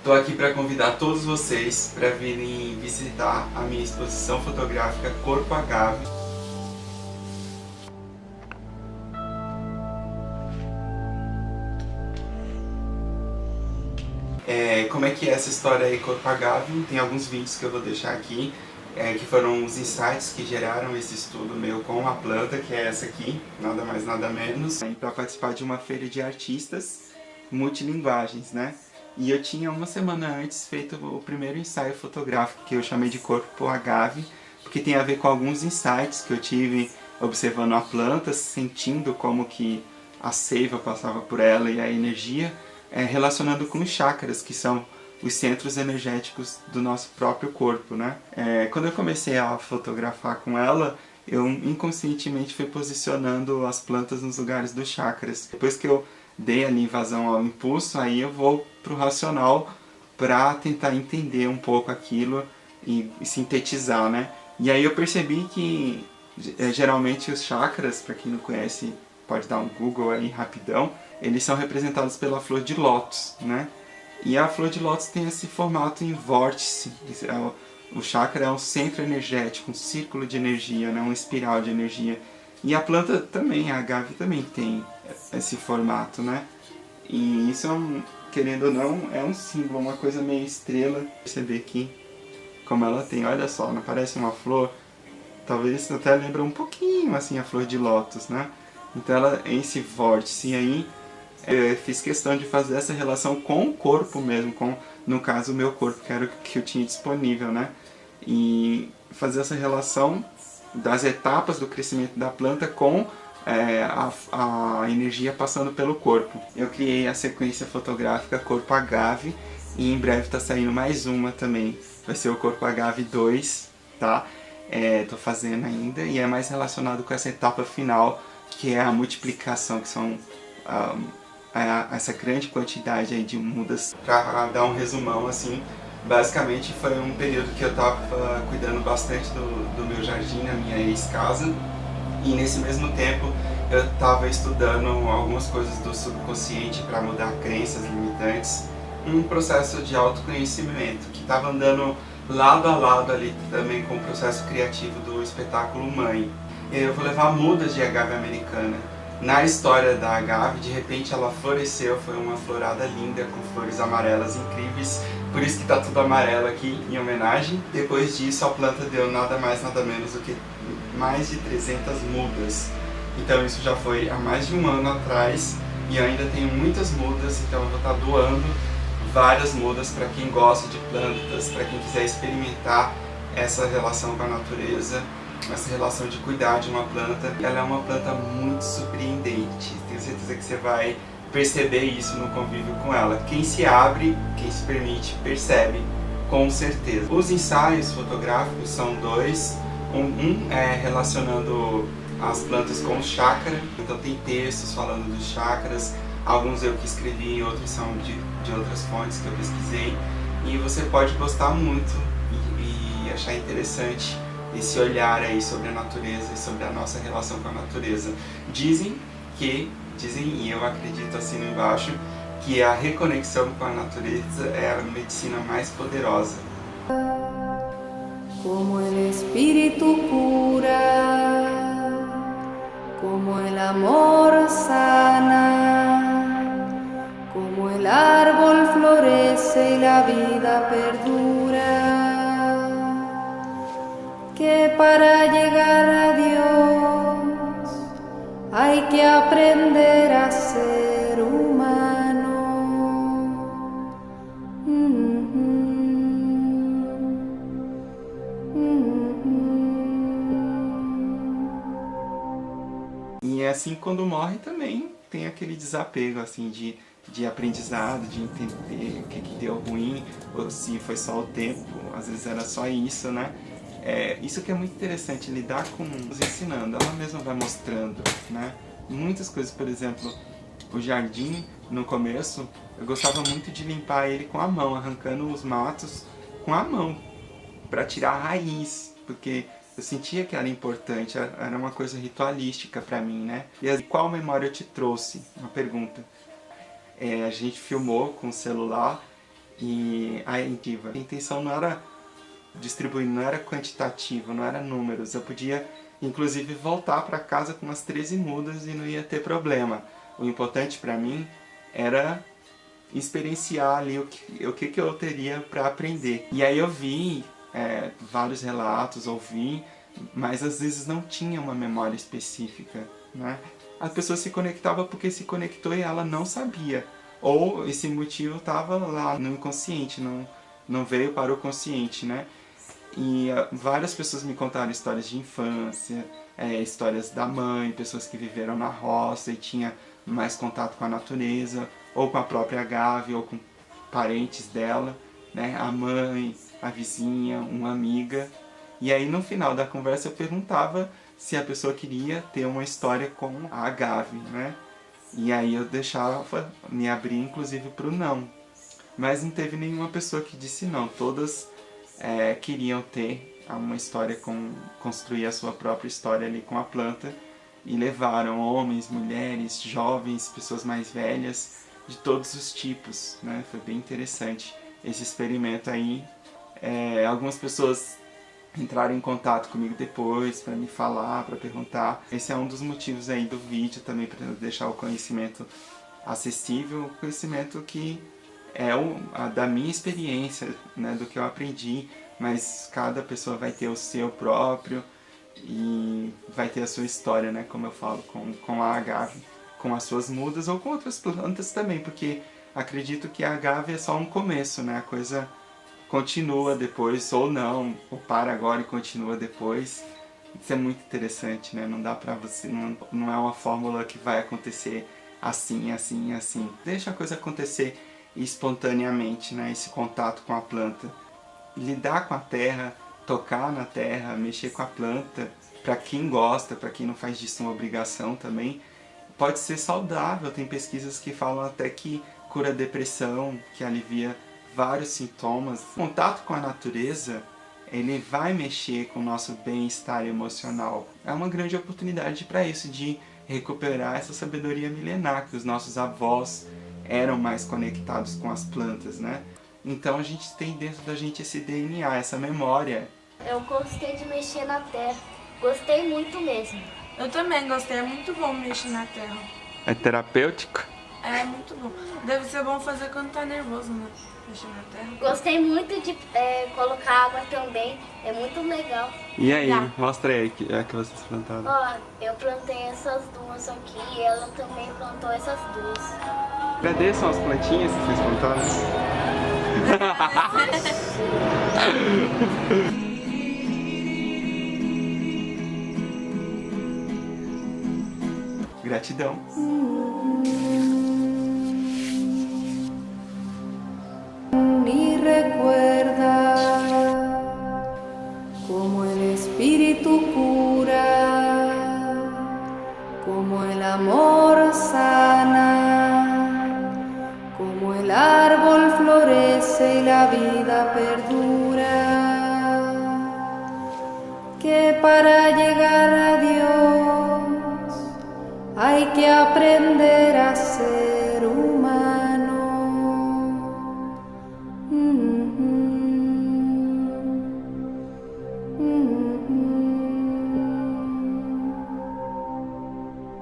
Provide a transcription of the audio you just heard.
Estou aqui para convidar todos vocês para virem visitar a minha exposição fotográfica Corpo Agave. Como é que é essa história aí, Corpo Agave? Tem alguns vídeos que eu vou deixar aqui, que foram os insights que geraram esse estudo meu com a planta, que é essa aqui, nada mais nada menos, para participar de uma feira de artistas multilinguagens, né? E eu tinha uma semana antes feito o primeiro ensaio fotográfico, que eu chamei de Corpo Agave, porque tem a ver com alguns insights que eu tive observando a planta, sentindo como que a seiva passava por ela e a energia, relacionando com os chakras, que são os centros energéticos do nosso próprio corpo, né? Quando eu comecei a fotografar com ela, eu inconscientemente fui posicionando as plantas nos lugares dos chakras. Depois que eu dei ali vazão ao impulso, aí eu vou pro racional para tentar entender um pouco aquilo e sintetizar, né? E aí eu percebi que geralmente os chakras, para quem não conhece, pode dar um Google aí rapidão, eles são representados pela flor de lótus, né? E a flor de lótus tem esse formato em vórtice. O chakra é um centro energético, um círculo de energia, né? Uma espiral de energia. E a planta também, a agave também tem esse formato, né? E isso, querendo ou não, é um símbolo, uma coisa meio estrela. Perceber aqui como ela tem, olha só, não parece uma flor? Talvez até lembra um pouquinho assim a flor de lótus, né? Então ela é esse vórtice. E aí eu fiz questão de fazer essa relação com o corpo mesmo, com, no caso, o meu corpo, que era o que eu tinha disponível, né? E fazer essa relação das etapas do crescimento da planta com a energia passando pelo corpo. Eu criei a sequência fotográfica Corpo Agave e em breve está saindo mais uma também. Vai ser o Corpo Agave 2, tá? Tô fazendo ainda e é mais relacionado com essa etapa final, que é a multiplicação, que são essa grande quantidade aí de mudas. Para dar um resumão assim, basicamente foi um período que eu estava cuidando bastante do meu jardim, na minha ex-casa, e nesse mesmo tempo eu estava estudando algumas coisas do subconsciente para mudar crenças limitantes, um processo de autoconhecimento que estava andando lado a lado ali também com o processo criativo do espetáculo Mãe. Eu vou levar mudas de agave americana. Na história da agave, de repente ela floresceu, foi uma florada linda, com flores amarelas incríveis, por isso que está tudo amarelo aqui, em homenagem. Depois disso, a planta deu nada mais, nada menos do que mais de 300 mudas. Então isso já foi há mais de um ano atrás, e eu ainda tenho muitas mudas, então eu vou estar doando várias mudas para quem gosta de plantas, para quem quiser experimentar essa relação com a natureza, essa relação de cuidar de uma planta. Ela é uma planta muito surpreendente, tenho certeza que você vai perceber isso no convívio com ela. Quem se abre, quem se permite, percebe, com certeza. Os ensaios fotográficos são dois, um é relacionando as plantas com o chakra, então tem textos falando dos chakras, alguns eu que escrevi, outros são de outras fontes que eu pesquisei, e você pode gostar muito e achar interessante esse olhar aí sobre a natureza e sobre a nossa relação com a natureza. Dizem, e eu acredito assim embaixo, que a reconexão com a natureza é a medicina mais poderosa. Como el espíritu cura, como el amor sana, como el árbol florece y la vida perdura. Que para llegar a Dios hay que aprender a ser humano. E assim, quando morre também tem aquele desapego assim de aprendizado, de entender o que deu ruim, ou se foi só o tempo, às vezes era só isso, né? Isso que é muito interessante, lidar com nos ensinando, ela mesma vai mostrando, né? Muitas coisas, por exemplo, o jardim, no começo, eu gostava muito de limpar ele com a mão, arrancando os matos com a mão, para tirar a raiz, porque eu sentia que era importante, era uma coisa ritualística para mim, né? E qual memória eu te trouxe? Uma pergunta. A gente filmou com o celular E aí, diva, a intenção não era distribuir, não era quantitativo, não era números. Eu podia, inclusive, voltar para casa com umas 13 mudas e não ia ter problema. O importante para mim era experienciar ali o que eu teria para aprender. E aí eu vi vários relatos, ouvi, mas às vezes não tinha uma memória específica, né? A pessoa se conectava porque se conectou e ela não sabia. Ou esse motivo estava lá no inconsciente, não veio para o consciente, né? E várias pessoas me contaram histórias de infância, histórias da mãe, pessoas que viveram na roça e tinha mais contato com a natureza, ou com a própria Gavi, ou com parentes dela, né? A mãe, a vizinha, uma amiga. E aí no final da conversa eu perguntava se a pessoa queria ter uma história com a Gavi, né? E aí eu deixava, me abrir inclusive para o não. Mas não teve nenhuma pessoa que disse não. Todas queriam ter uma história, construir a sua própria história ali com a planta. E levaram homens, mulheres, jovens, pessoas mais velhas, de todos os tipos, né? Foi bem interessante esse experimento aí. Algumas pessoas entraram em contato comigo depois para me falar, para perguntar. Esse é um dos motivos aí do vídeo também, para deixar o conhecimento acessível, o conhecimento que é da minha experiência, né, do que eu aprendi, mas cada pessoa vai ter o seu próprio e vai ter a sua história, né, como eu falo, com a agave, com as suas mudas ou com outras plantas também, porque acredito que a agave é só um começo, né, a coisa continua depois, ou não, ou para agora e continua depois. Isso é muito interessante, né? Não dá pra você, não é uma fórmula que vai acontecer assim, assim, assim. Deixa a coisa acontecer espontaneamente, né? Esse contato com a planta. Lidar com a terra, tocar na terra, mexer com a planta, para quem gosta, para quem não faz disso uma obrigação também, pode ser saudável. Tem pesquisas que falam até que cura a depressão, que alivia vários sintomas. O contato com a natureza, ele vai mexer com o nosso bem-estar emocional. É uma grande oportunidade para isso, de recuperar essa sabedoria milenar, que os nossos avós eram mais conectados com as plantas, né? Então a gente tem dentro da gente esse DNA, essa memória. Eu gostei de mexer na terra, gostei muito mesmo. Eu também gostei, é muito bom mexer na terra. É terapêutico? É muito bom. Deve ser bom fazer quando tá nervoso, né? Mexer na terra. Gostei muito de colocar água também, é muito legal. E aí, Já. mostra aí que vocês plantaram. Ó, eu plantei essas duas aqui e ela também plantou essas duas. Cadê são as plantinhas que vocês plantaram? Gratidão. Y recuerda como el espíritu cura, como el amor sana, como el árbol florece y la vida perdura, que para llegar a Dios hay que aprender a ser humano. Mm-hmm. Mm-hmm.